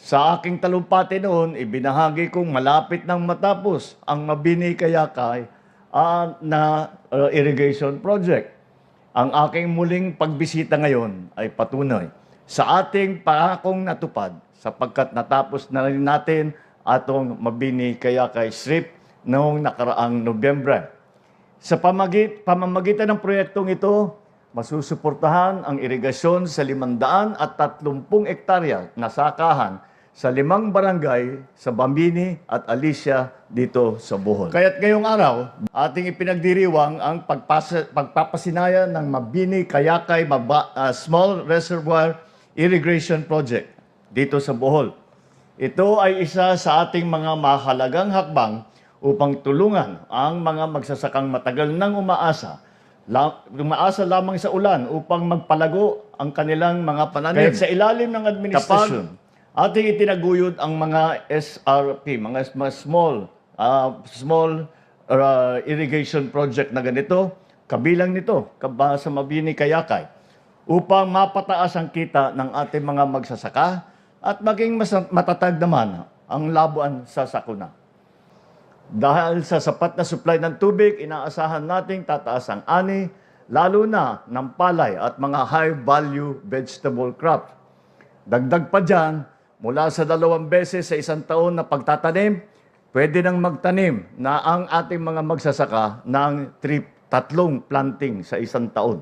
Sa aking talumpati noon, ibinahagi kong malapit nang matapos ang Mabini Kayakay irrigation project. Ang aking muling pagbisita ngayon ay patunay sa ating pangakong natupad sapagkat natapos na rin natin atong Mabini Kayakay Strip noong nakaraang Nobyembre. Sa pamamagitan ng proyektong ito, masusuportahan ang irigasyon sa 530 ektarya na sakahan sa 5 barangay sa Bambini at Alicia dito sa Bohol. Kaya't ngayong araw, ating ipinagdiriwang ang pagpapasinaya ng Mabini Kayakay Small Reservoir Irrigation Project dito sa Bohol. Ito ay isa sa ating mga mahalagang hakbang upang tulungan ang mga magsasakang matagal nang umaasa lamang sa ulan upang magpalago ang kanilang mga pananim. Kahit sa ilalim ng administrasyon, ating itinaguyod ang mga SRP, mga small irrigation project na ganito, kabilang nito, sa Mabini Kayakay, upang mapataas ang kita ng ating mga magsasaka at maging mas matatag naman ang labuan sa sakuna. Dahil sa sapat na supply ng tubig, inaasahan nating tataas ang ani, lalo na ng palay at mga high-value vegetable crops. Dagdag pa dyan, mula sa 2 beses sa isang taon na pagtatanim, pwede nang magtanim na ang ating mga magsasaka ng 3 planting sa isang taon.